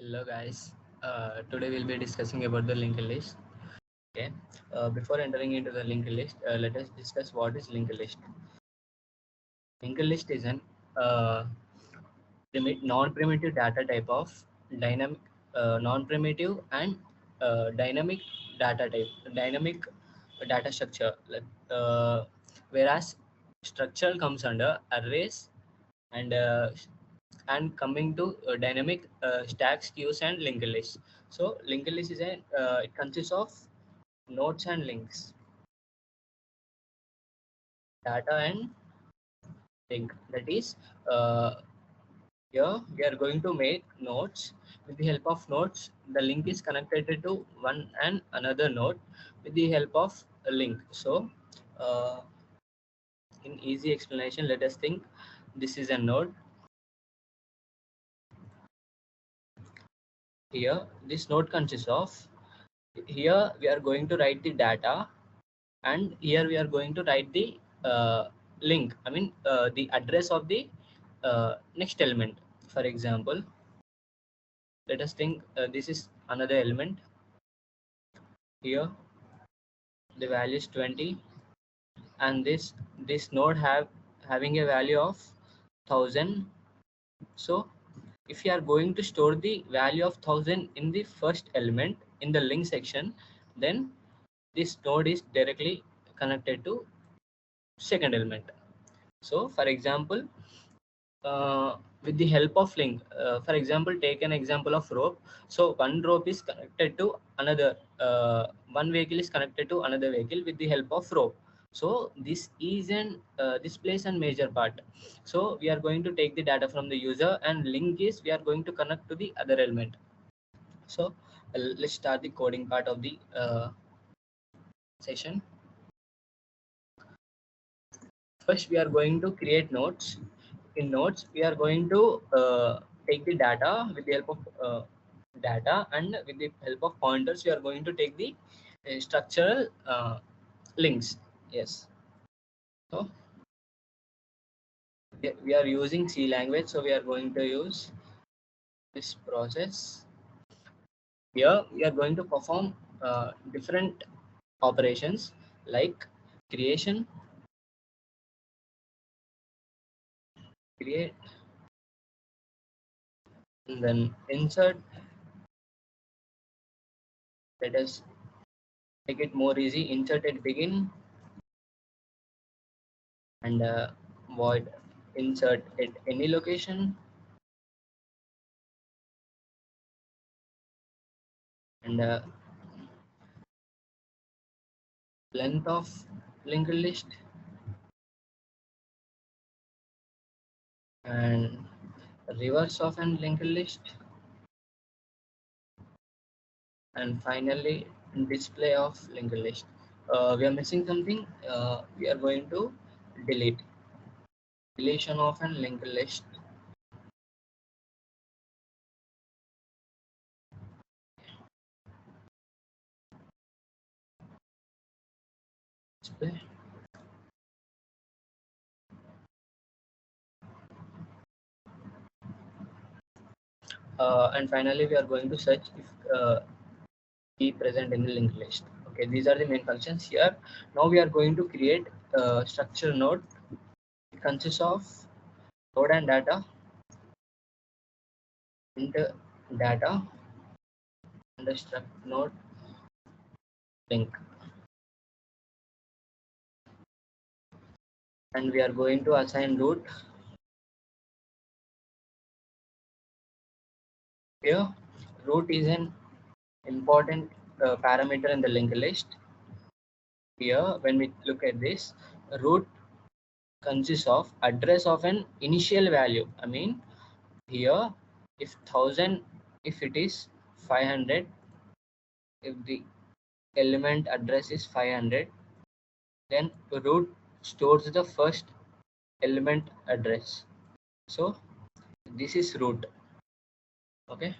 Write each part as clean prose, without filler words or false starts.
Hello guys. Today we'll be discussing about the linked list. Okay. Before entering into the linked list, let us discuss what is linked list. Linked list is an uh, non-primitive data type of dynamic, non-primitive and dynamic data type, dynamic data structure. Whereas structural comes under arrays and coming to dynamic stacks, queues, and linked lists. So linked list is it consists of nodes and links, data and link. That is, uh, here we are going to make nodes. With the help of nodes, the link is connected to one and another node with the help of a link. So, uh, in easy explanation, let us think this is a node. Here, this node consists of, here we are going to write the data, and here we are going to write the link, the address of the next element. For example, let us think this is another element. Here the value is 20, and this node having a value of 1000. So if you are going to store the value of 1000 in the first element in the link section, then this node is directly connected to second element. So for example, with the help of link, for example, take an example of rope. So one rope is connected to another, one vehicle is connected to another vehicle with the help of rope. So this plays a major part. So we are going to take the data from the user, and link is we are going to connect to the other element. So let's start the coding part of the session. First we are going to create nodes. In nodes we are going to take the data with the help of data, and with the help of pointers we are going to take the structural links. Yes. So we are using C language, so we are going to use this process. Here we are going to perform different operations like creation, create, and then insert. Let us make it more easy. Insert at begin, and void insert at any location, and length of linked list, and reverse of an linked list, and finally display of linked list. We are missing something. We are going to delete, deletion of an linked list. Display. And finally we are going to search if key present in the linked list. Okay, these are the main functions here. Now we are going to create a structure node. It consists of node and data, int data, and the struct node link, and we are going to assign root. Here root is an important parameter in the linked list. Here when we look at this, root consists of address of an initial value. Here if 1000, if it is 500, if the element address is 500, then root stores the first element address. So this is root. Okay,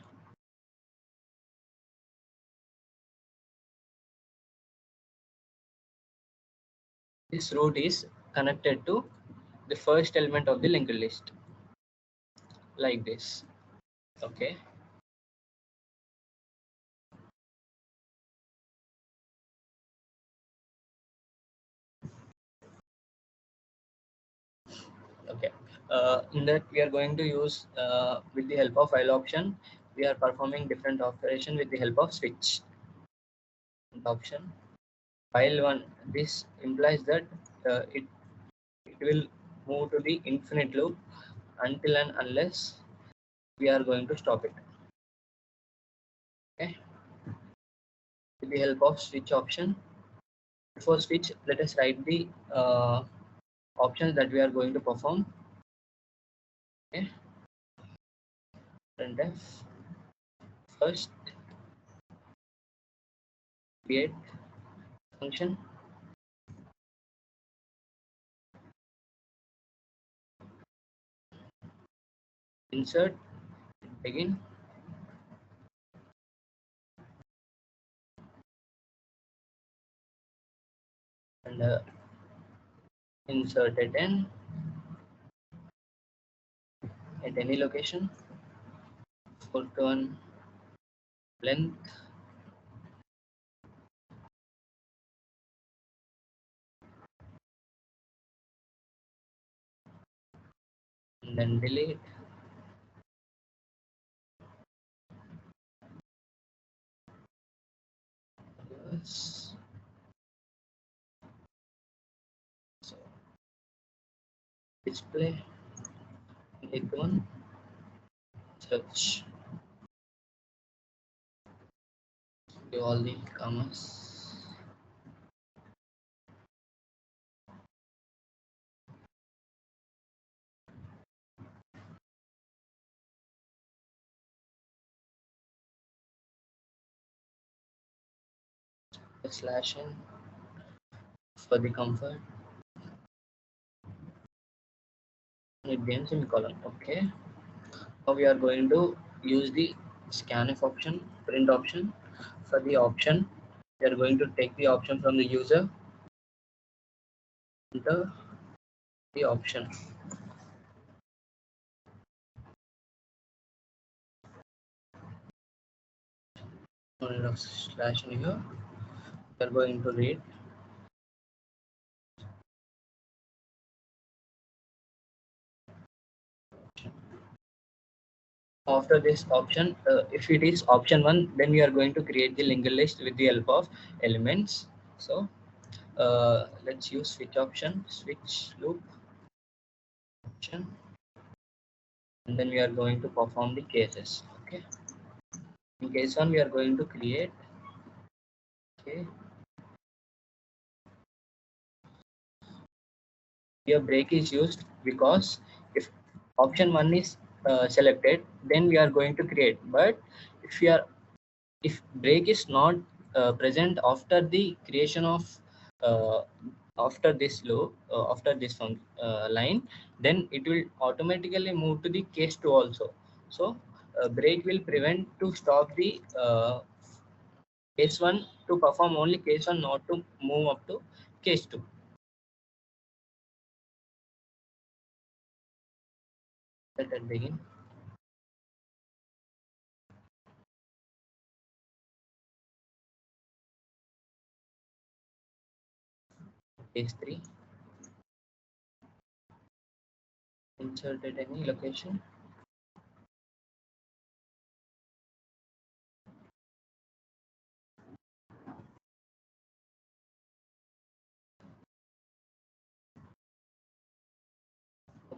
this root is connected to the first element of the linked list, like this. Okay, Okay. In that we are going to use with the help of while option, we are performing different operation with the help of switch option. While one, this implies that it will move to the infinite loop until and unless we are going to stop it. Okay. With the help of switch option, before switch, let us write the options that we are going to perform. Okay. Printf first create function, insert, begin, and insert it in at any location. Fourth one, length, and then delete. Yes. So display, click one, search, do all the commas. Slash in for the comfort. It begins in column. Okay. Now we are going to use the scanf option, print option. For the option, we are going to take the option from the user, enter the option. Slash in here. We are going to read. After this option, if it is option 1, then we are going to create the linked list with the help of elements. So let's use switch option, switch loop option, and then we are going to perform the cases. Okay. In case 1, we are going to create. Okay. Here break is used because if option 1 is selected, then we are going to create. But if break is not present after the creation of uh, after this loop, after this line, then it will automatically move to the case 2 also. So break will prevent to stop the case 1 to perform only case 1, not to move up to case 2. Let that begin. Case 3, insert at any location.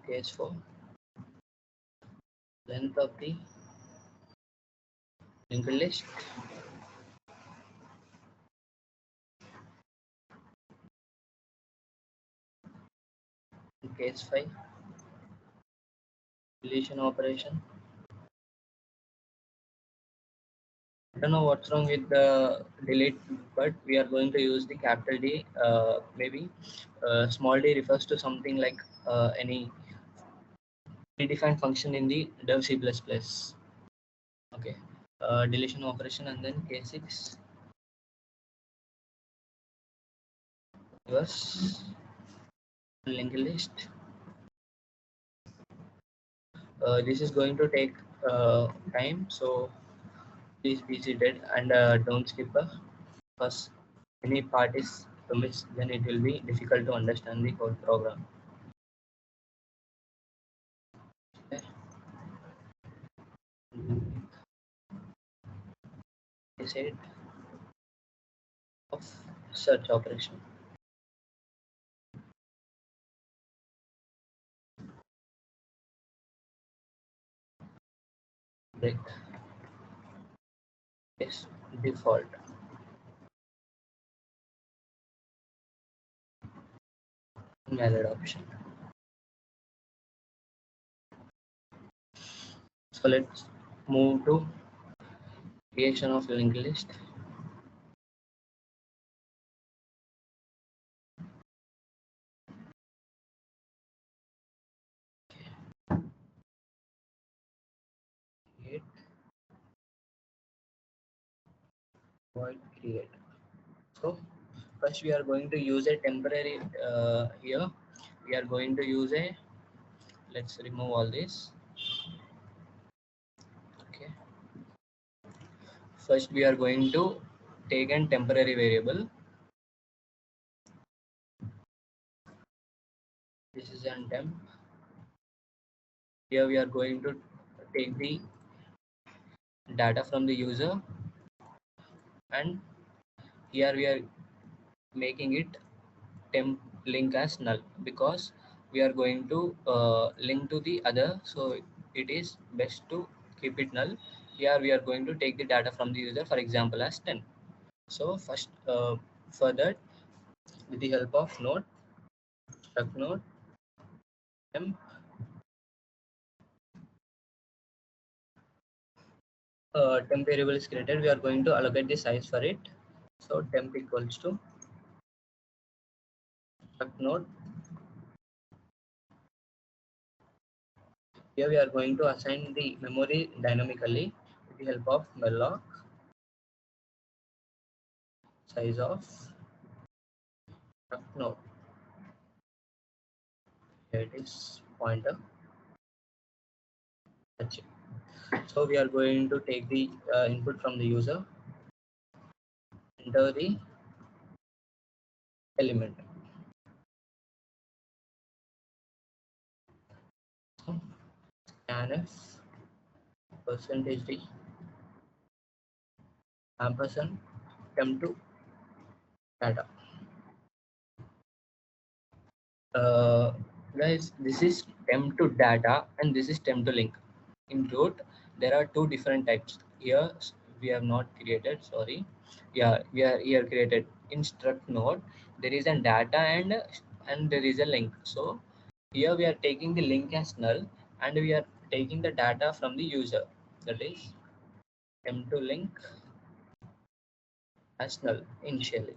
Case 4, length of the linked list. Case 5, deletion operation. I don't know what's wrong with the delete, but we are going to use the capital D. Maybe small d refers to something like any predefined function in the dev C++. Okay. Deletion operation, and then case 6 was linked list. This is going to take time, so please be seated and don't skip because any part is missed, then it will be difficult to understand the code program. multi-site of search operation. Break is default. Invalid option. So let's move to creation of linked list. Create, void create. So first we are going to use a temporary here. We are going to use a, let's remove all this. Okay. First we are going to take a temporary variable. This is an temp. Here we are going to take the data from the user, and here we are making it temp link as null because we are going to link to the other, so it is best to keep it null. Here we are going to take the data from the user, for example as 10. So first for that, with the help of node struct node temp temp variable is created. We are going to allocate the size for it. So temp equals to struct node. Here we are going to assign the memory dynamically with the help of malloc size of struct node. Here it is pointer. That's it. So we are going to take the input from the user, enter the element. So scanf percentage d ampersand temp to data. Guys, this is temp to data and this is temp to link. In root, there are two different types. Here we have not created, sorry. Yeah, we are here created in struct node. There is a data and there is a link. So here we are taking the link as null and we are taking the data from the user. That is temp to link as null initially.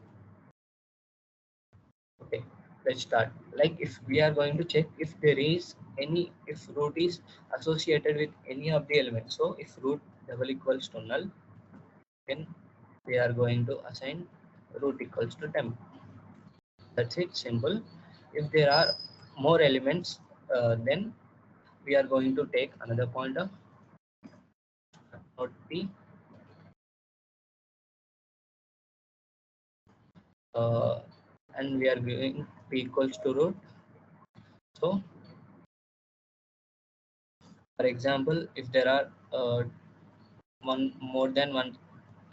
Okay, let's start. Like if we are going to check if there is any, if root is associated with any of the elements. So if root double equals to null, then we are going to assign root equals to temp. That's it, simple. If there are more elements, then we are going to take another pointer, node p, uh, and we are giving p equals to root. So for example, if there are one more than one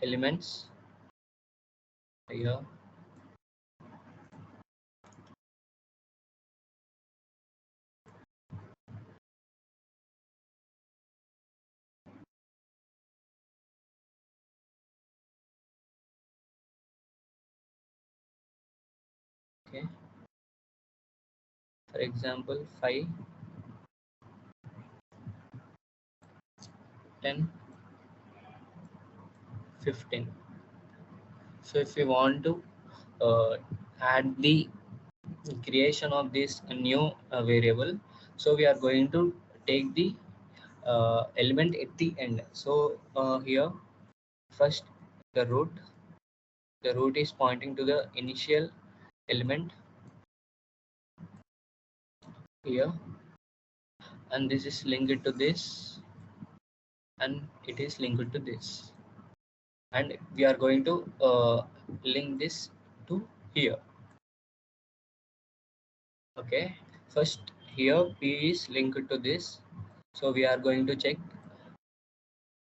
elements here, okay, for example 5, 10, 15. So if we want to add the creation of this new variable, so we are going to take the element at the end. So here first the root is pointing to the initial element here, and this is linked to this, and it is linked to this, and we are going to link this to here. Okay, first here p is linked to this, so we are going to check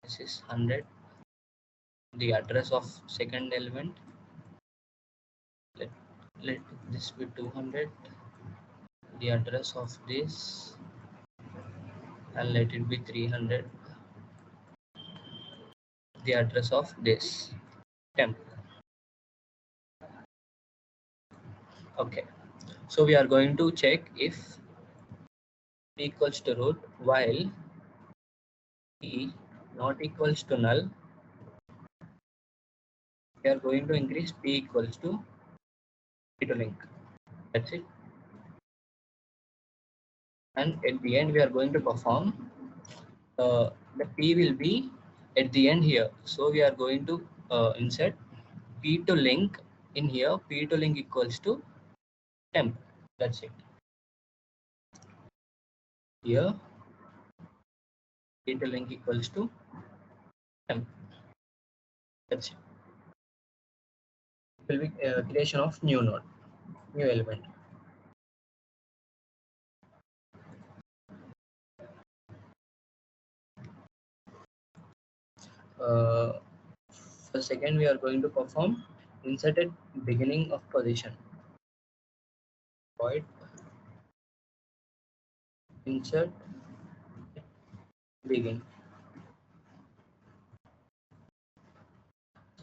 this is 100, the address of second element. Let this be 200. The address of this, and let it be 300. The address of this temp. Okay, so we are going to check if p equals to root while p not equals to null. We are going to increase p equals to p to link. That's it. And at the end we are going to perform the p will be at the end here. So we are going to insert p to link in here. P to link equals to temp. That's it. Here p to link equals to temp. That's it. It will be creation of new node, new element. For second, we are going to perform insert at beginning of position. Void insert begin.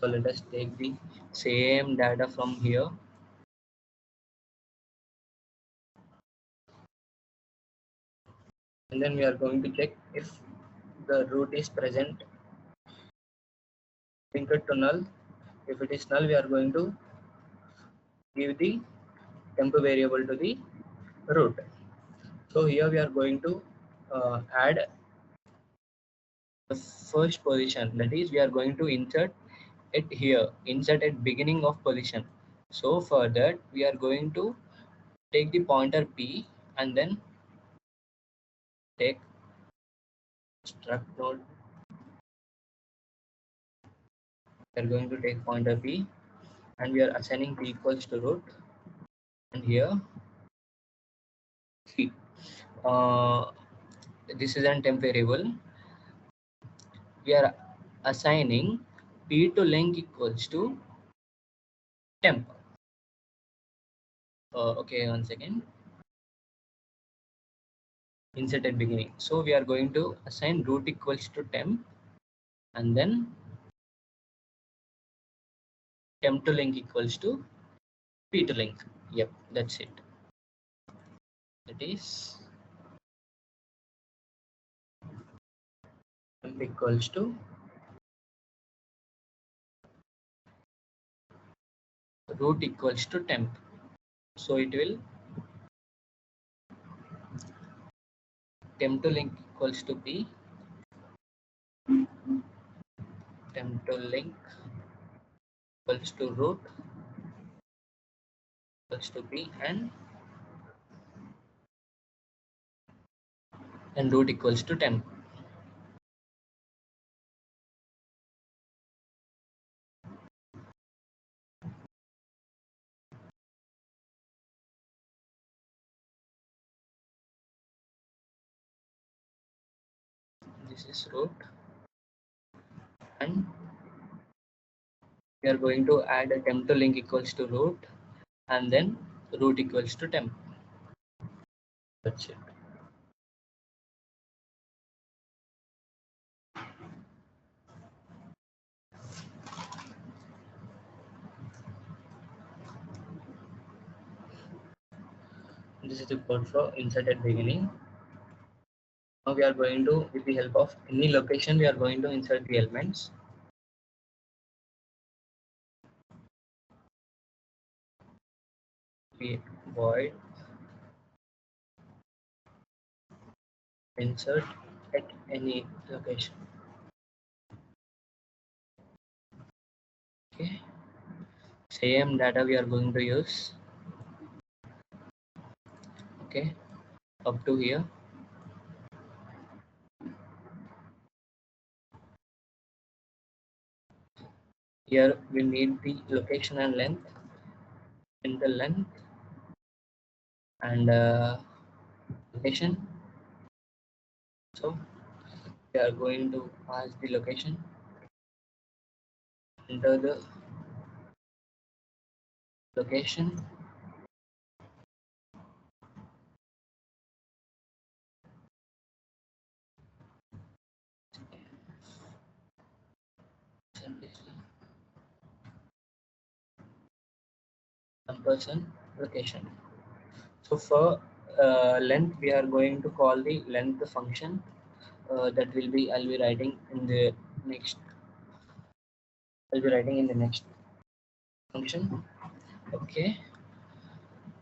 So let us take the same data from here. And then we are going to check if the root is present. Link it to null. If it is null, we are going to give the temp variable to the root. So here we are going to add the first position. That is, we are going to insert it here. Insert at beginning of position. So for that, we are going to take the pointer p and then take struct node. We are going to take pointer p and we are assigning p equals to root. And here, see, this is an temp variable. We are assigning p to link equals to temp. Okay, 1 second. Insert at beginning. So we are going to assign root equals to temp and then temp to link equals to p to link. Yep, that's it. That is temp equals to root equals to temp. So it will temp to link equals to p, temp to link equals to root equals to p, and root equals to temp. This is root, and we are going to add a temp to link equals to root and then root equals to temp. That's it. This is the code for insert at beginning. Now we are going to, with the help of any location, we are going to insert the elements. We void insert at any location. Okay. Same data we are going to use. Okay. Up to here. Here we need the location and length, in the length and location. So we are going to pass the location enter the location, ampersand location. So for length, we are going to call the length function. That will be I'll be writing in the next. I'll be writing in the next function. Okay.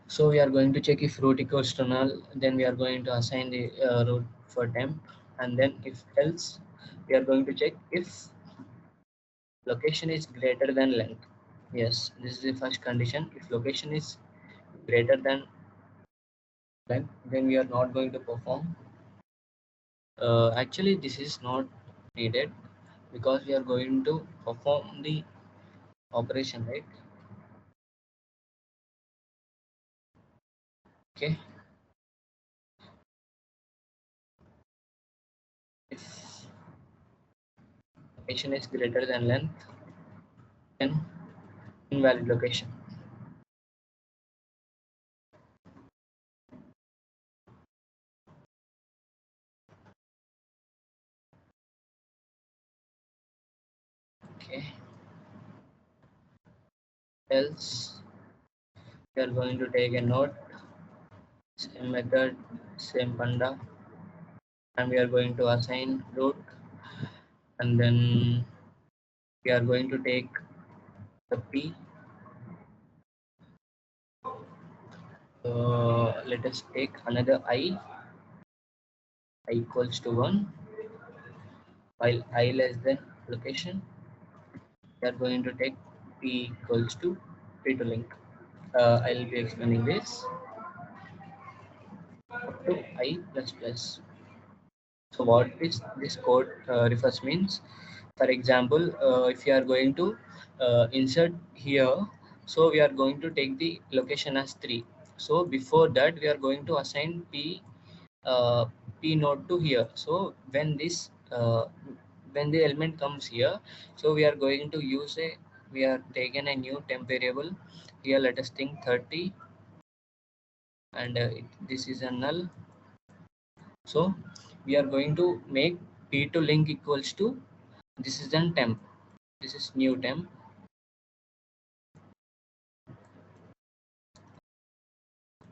So we are going to check if root equals to null. Then we are going to assign the root for temp, and then if else, we are going to check if location is greater than length. Yes, this is the first condition. If location is greater than length, then we are not going to perform. Actually, this is not needed because we are going to perform the operation, right? Okay. If location is greater than length, then invalid location. Okay. Else, we are going to take a note, same method, same panda, and we are going to assign root, and then we are going to take the p. Let us take another I equals to 1, while I less than location, we are going to take p equals to p to link. I'll be explaining this up to I plus plus. So what is this code refers means, for example, if you are going to insert here, so we are going to take the location as 3. So before that, we are going to assign uh, p node to here. So when the element comes here, so we are going to use a, we are taken a new temp variable here. Let us think 30, and this is a null. So we are going to make p to link equals to, this is then temp, this is new temp.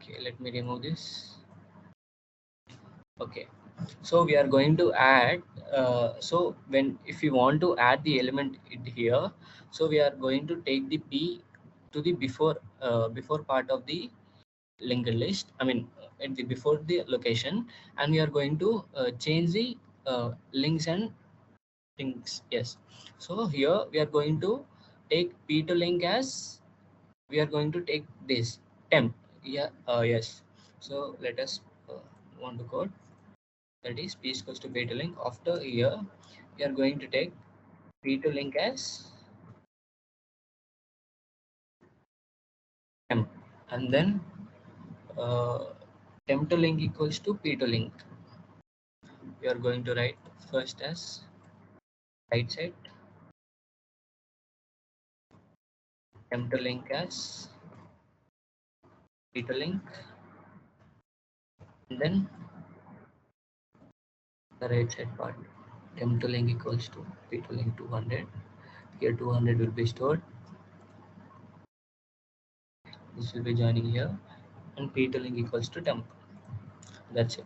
Okay, let me remove this. Okay, so we are going to add, so when if you want to add the element here, so we are going to take the p to the before part of the linked list, I mean at the before the location, and we are going to change the links and links. Yes, so here we are going to take p to link as, we are going to take this temp. Yeah, yes. So let us want to code, that is p is equals to p to link. After here, we are going to take p to link as temp, and then uh, temp to link equals to p to link. We are going to write first as right side, temp to link as p to link, and then the right side part, temp to link equals to p to link 200. Here 200 will be stored, this will be joining here, and p to link equals to temp. That's it.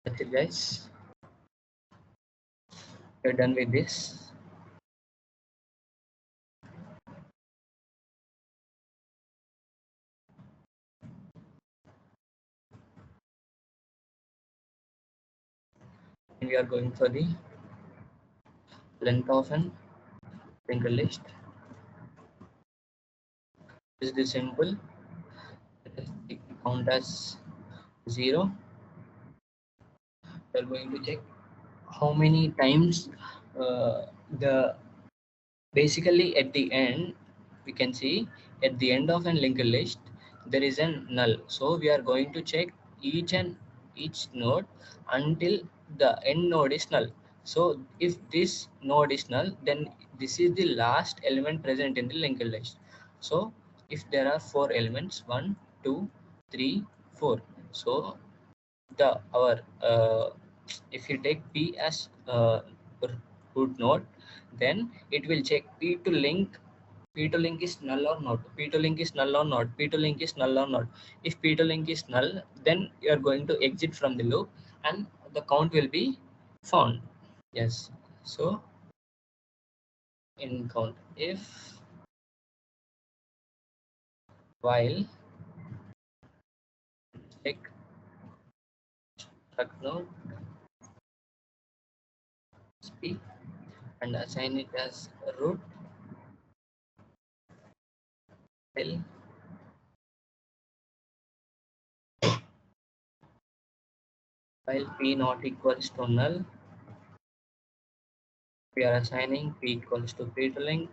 That's it, guys. We're done with this. And we are going for the length of an linked list. This is the simple. Let us count as 0. We are going to check how many times the basically at the end, we can see at the end of a linked list there is a null. So we are going to check each and each node until the end node is null. So if this node is null, then this is the last element present in the linked list. So if there are 4 elements, 1, 2, 3, 4. So the our if you take P as root node, then it will check P to link. P to link is null or not. P to link is null or not. P to link is null or not. If P to link is null, then you are going to exit from the loop and the count will be found. Yes. So in count, if while check struct node P and assign it as root while P not equals to null, we are assigning P equals to P to link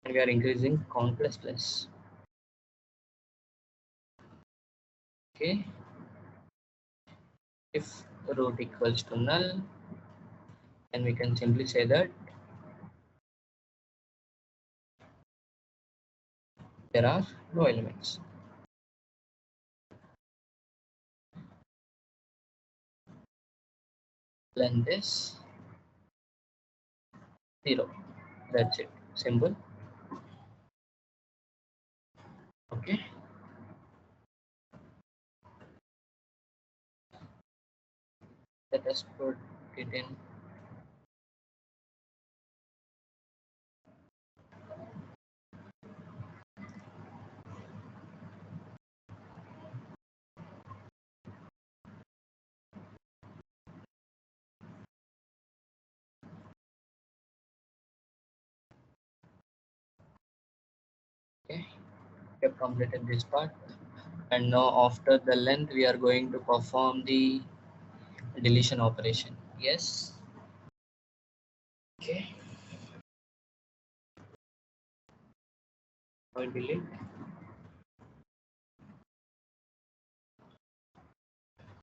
and we are increasing count plus plus. Okay. If root equals to null, then we can simply say that there are no elements. Length is 0. That's it. Simple. Okay. Let us put it in. Okay. We have completed this part. And now after the length, we are going to perform the deletion operation. Yes. Okay. Now delete.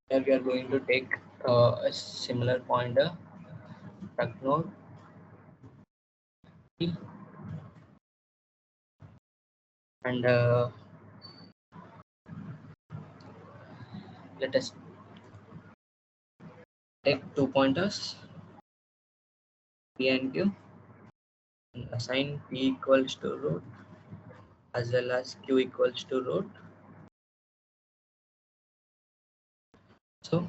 Here we are going to take a similar pointer, struct node P, and let us take 2 pointers P and Q and assign P equals to root as well as Q equals to root. So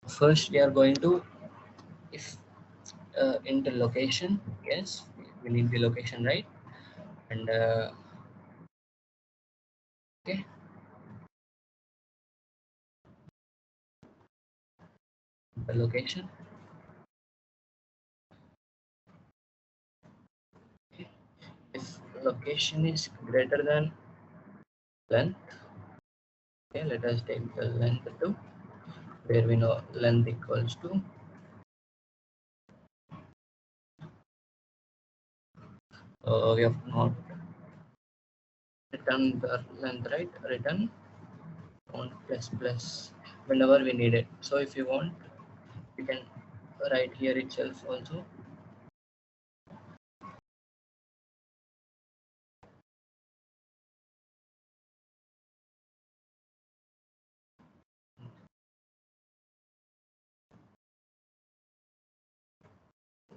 first we are going to, if into location, yes, we need the location, right? And okay, the location. Okay. If location is greater than length, okay, let us take the length to where we know length equals to we have not written the length, right? Return on plus plus whenever we need it. So if you want, you can write here itself also.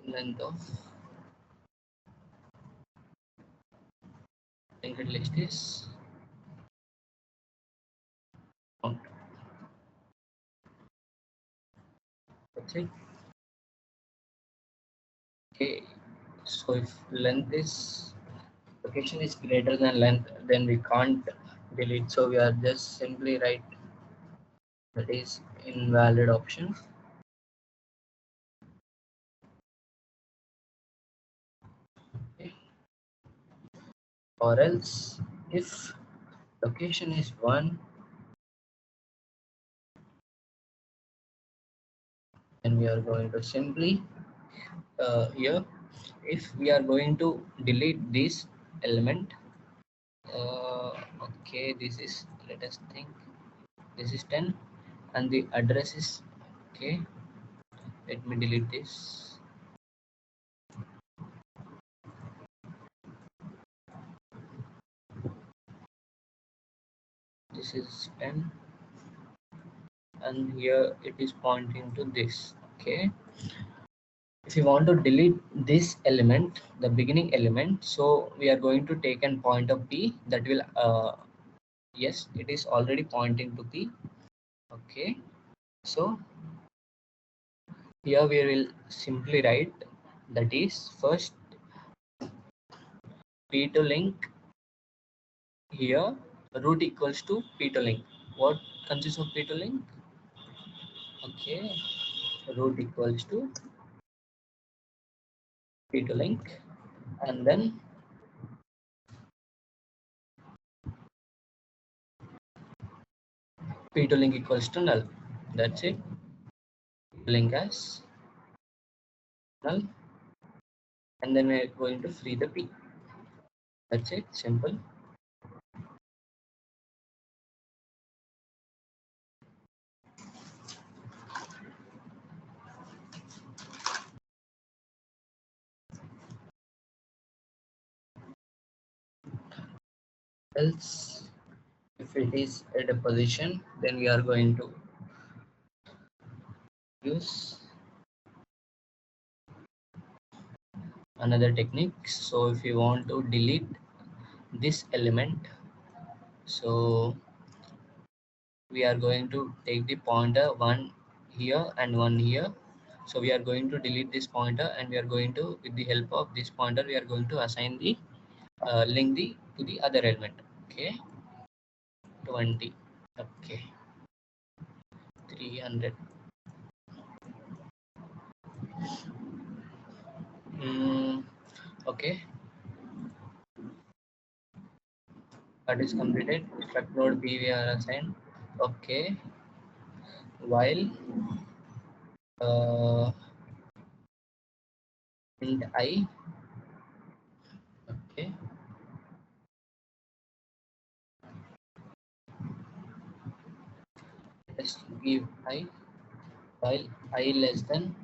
Length of linked list is count. That's it. Okay. So if length is location is greater than length, then we can't delete. So we are just simply write that is invalid option. Okay. Or else if location is 1, then we are going to simply here if we are going to delete this element, okay, this is let us think. This is 10 and the address is okay. Let me delete this. This is 10 and here it is pointing to this. Okay, if you want to delete this element, the beginning element, so we are going to take an point of p that will yes, it is already pointing to p. Okay, so here we will simply write, that is first p to link here, root equals to p to link. What consists of p to link? Okay, root equals to p to link, and then p to link equals to null. That's it. Link as null, and then we're going to free the p. That's it, simple. Else, if it is at a position, then we are going to use another technique. So if you want to delete this element, so we are going to take the pointer one here and one here. So we are going to delete this pointer, and we are going to, with the help of this pointer, we are going to assign the link the to the other element. Okay, 20. Okay, 300. Okay, that is completed. Struct node b we are assigned. Okay, while uh, int I. Okay, let's give I, while I less than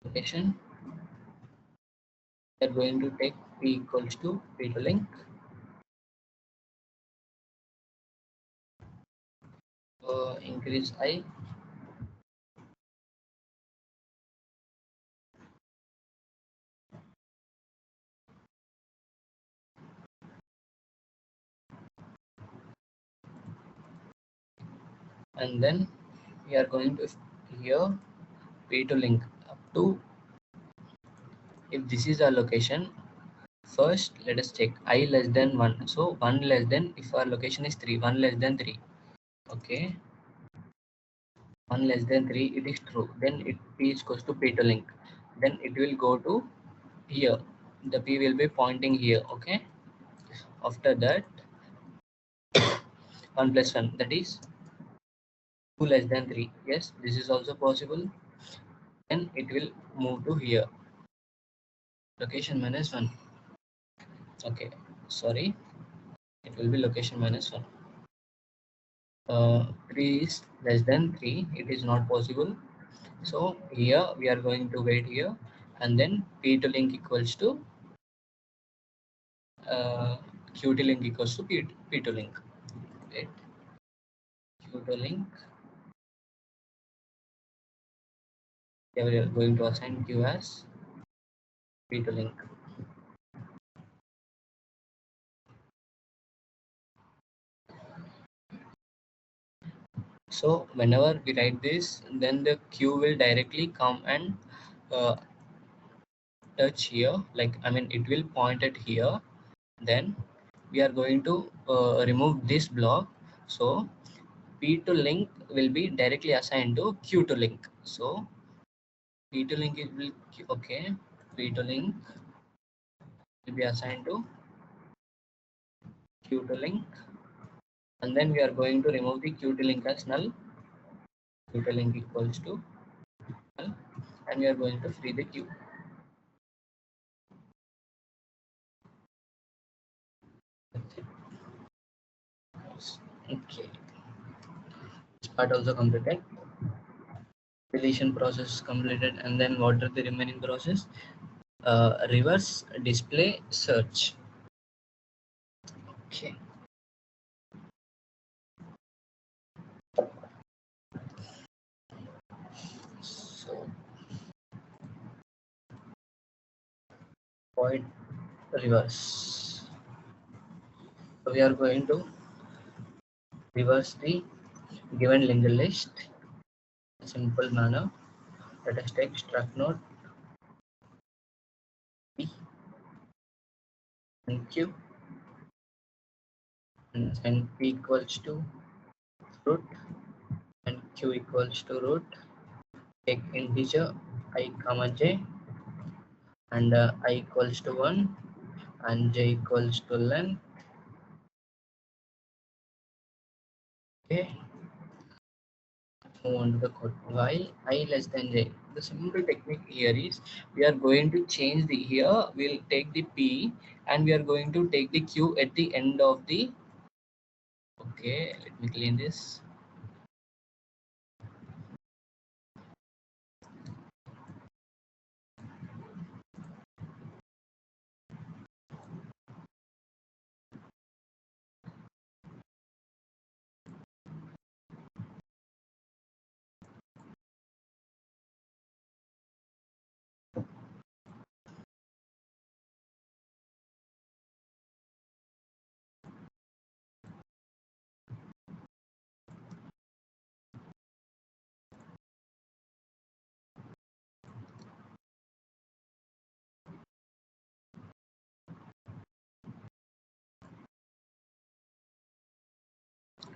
location, we are going to take p equals to p to link. Increase I, and then we are going to here p to link up to, if this is our location. First let us check I less than 1, so 1 less than, if our location is 3, 1 less than 3. Okay, 1 less than 3, it is true, then it p is equals to p to link, then it will go to here, the p will be pointing here. Okay, after that 1 plus 1, that is 2 less than 3. Yes, this is also possible. Then it will move to here, location minus 1. Okay, sorry, it will be location minus 1. 3 is less than 3, it is not possible. So here we are going to wait here, and then p to link equals to q to link equals to p to link. Wait, q to link, here we are going to assign q as p to link. So whenever we write this, then the q will directly come and uh, touch here, like I mean it will point at here. Then we are going to remove this block, so p to link will be directly assigned to q to link. So p to link it will, okay, p to link will be assigned to q to link, and then we are going to remove the q to link as null. Q to link equals to null, and we are going to free the q. Okay, this part also completed. Deletion process completed, and then what are the remaining process? Reverse display search. Okay. So void reverse. So we are going to reverse the given linked list in simple manner. Let us take struct node p and q and send p equals to root and q equals to root. Take integer I comma j and I equals to 1 and j equals to length. Okay, move on to the code. While I less than j, the simple technique here is we are going to change the here. We'll take the p and we are going to take the q at the end of the. Okay, let me clean this.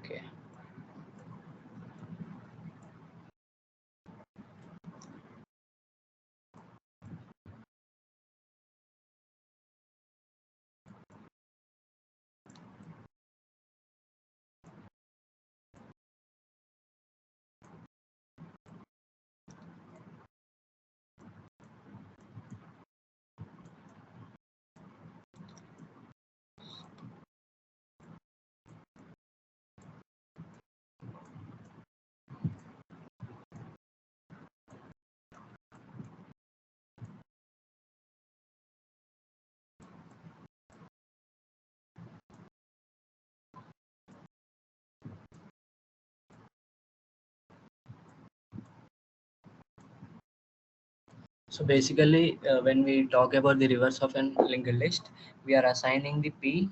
Okay. So basically, when we talk about the reverse of an linked list, we are assigning the p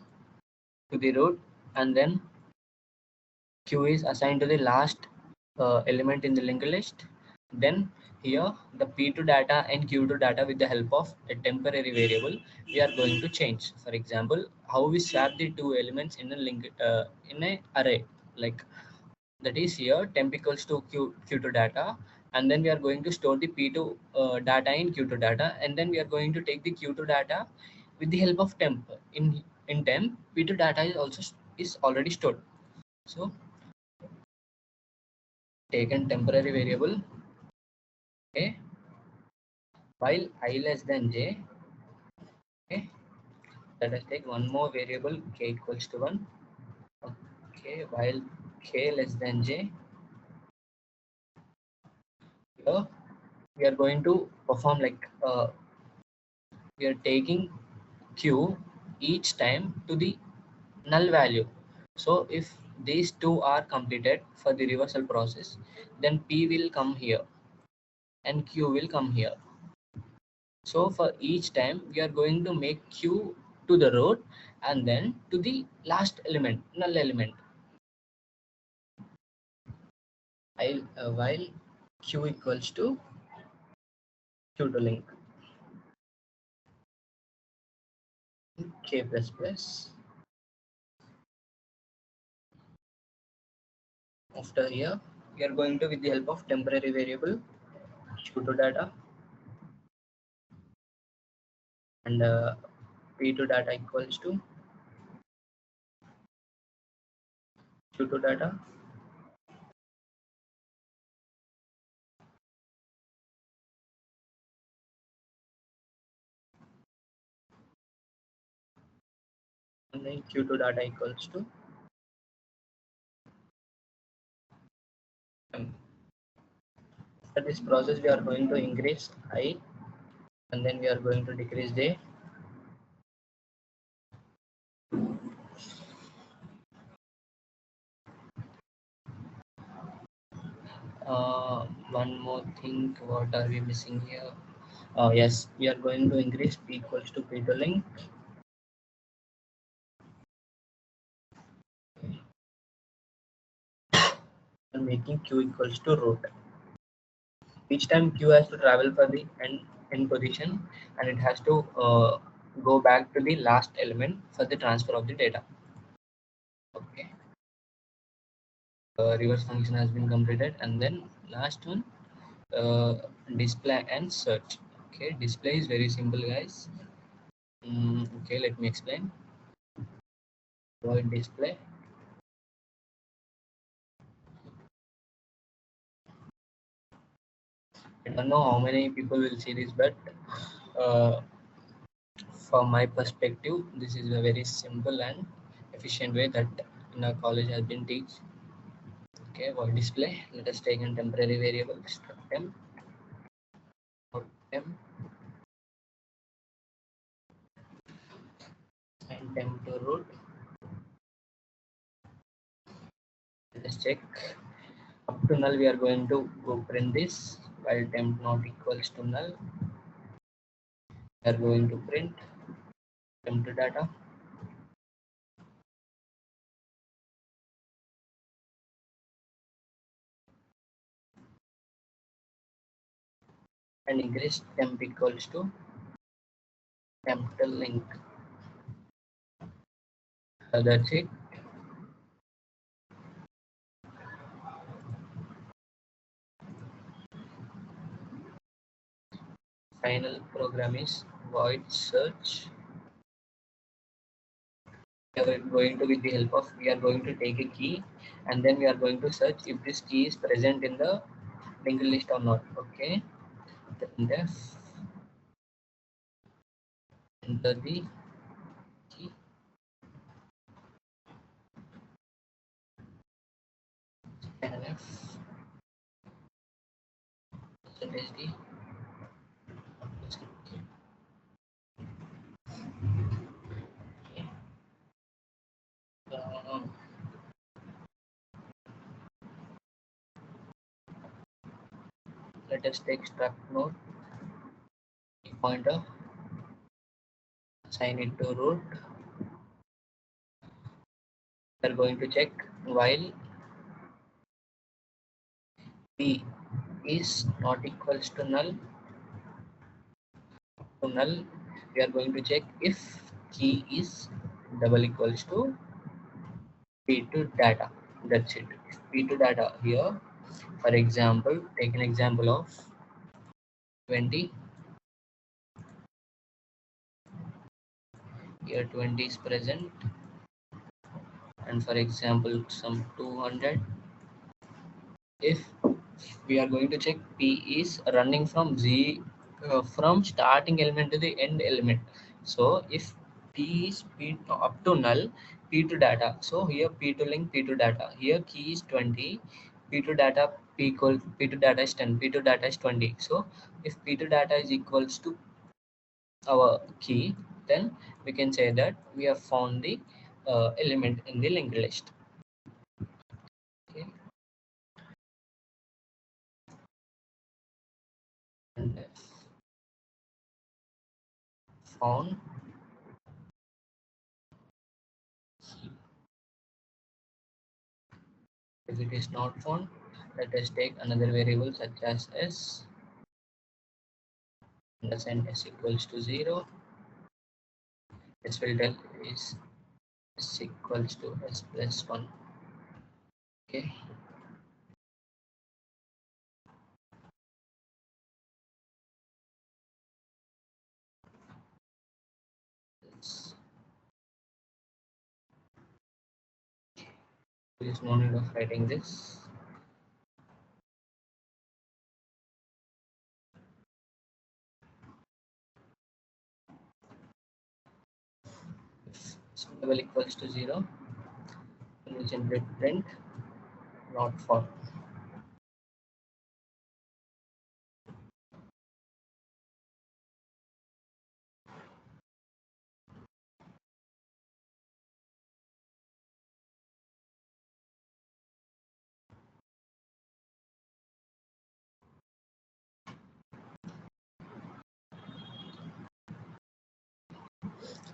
to the root, and then q is assigned to the last element in the linked list. Then here the p to data and q to data with the help of a temporary variable we are going to change. For example, how we swap the two elements in a link in a array, like that is here temp equals to q to data, and then we are going to store the p to data in q to data, and then we are going to take the q to data with the help of temp. In temp, p to data is also is already stored. So taken temporary variable, okay, while I less than j, okay, let us take one more variable k equals to 1, okay, while k less than j, here we are going to perform like we are taking q each time to the null value. So if these two are completed for the reversal process, then p will come here and q will come here. So for each time we are going to make q to the root and then to the last element, null element. While q equals to q to link k plus plus. After here, we are going to with the help of temporary variable q to data and p to data equals to q to data. And then q to data equals to For this process, we are going to increase I, and then we are going to decrease j. One more thing, what are we missing here? Yes, we are going to increase p equals to p to link, and making q equals to root. Each time q has to travel for the end position, and it has to go back to the last element for the transfer of the data. Okay, reverse function has been completed, and then last one, uh, display and search. Okay, display is very simple, guys. Okay, let me explain. Void display. I don't know how many people will see this, but uh, from my perspective, this is a very simple and efficient way that in our college has been teach. Okay, void display. Let us take a temporary variable struct temp, temp, and temp to root. Let us check. Up to null, we are going to go print this. While temp not equals to null, we are going to print temp to data. And increase temp equals to temp to link. That's it. Final program is void search. We are going to, with the help of, we are going to take a key, and then we are going to search if this key is present in the linked list or not. Okay, then enter the key, NF, that is the uh, let us take struct node pointer, assign it to root. We are going to check while p is not equals to null, we are going to check if key is double equals to p to data. That's it. If p to data here, for example, take an example of 20. Here 20 is present, and for example some 200. If we are going to check p is running from from starting element to the end element, so if p is p up to null, p to data, so here p to link, p to data, here key is 20, p to data, p to data is 10, p to data is 20. So if p to data is equals to our key, then we can say that we have found the element in the linked list. Okay, and found. If it is not found, let us take another variable such as s, and assign s equals to 0. S will tell is s equals to s plus 1. Okay, there is no need of writing this. If s double equals to 0, then we generate print not found.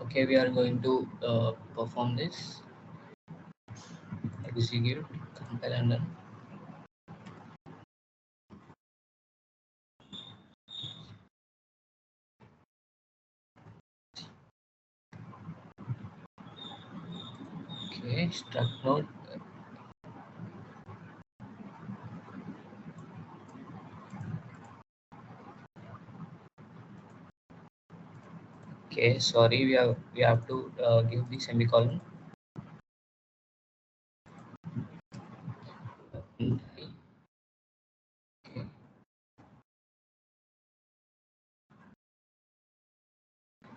Okay, we are going to perform this. Execute, compile and run. Okay, struct node. Okay, sorry, we have to give the semicolon. Okay,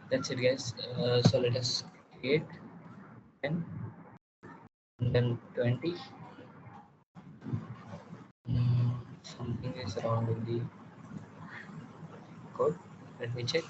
that's it, guys. So let us create 10 and then 20. Something is wrong with the code. Let me check.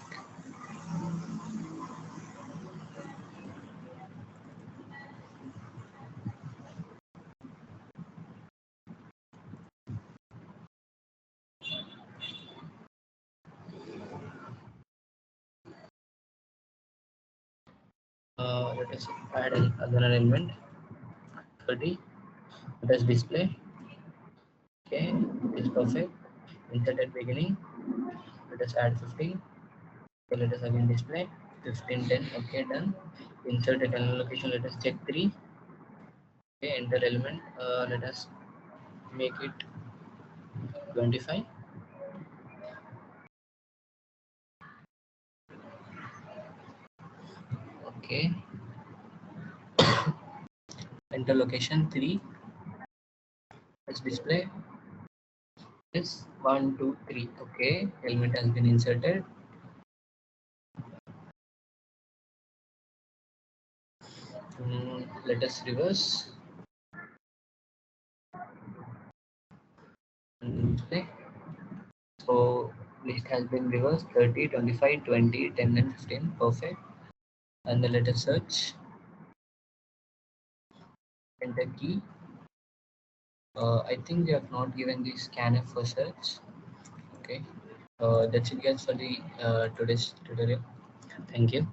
Let us add another element. 30. Let us display. Okay, it's perfect. Insert at beginning. Let us add 15. Okay, let us again display 15, 10. Okay, done. Insert at another location. Let us check 3. Okay, enter element. Let us make it 25. Okay, enter location 3. Let's display this 1, 2, 3. Okay, element has been inserted. Let us reverse and display. So list has been reversed 30, 25, 20, 10 and 15. Perfect. And then let us search. Enter key. I think they have not given the scanf for search. Okay. That's it, guys, for the today's tutorial. Thank you.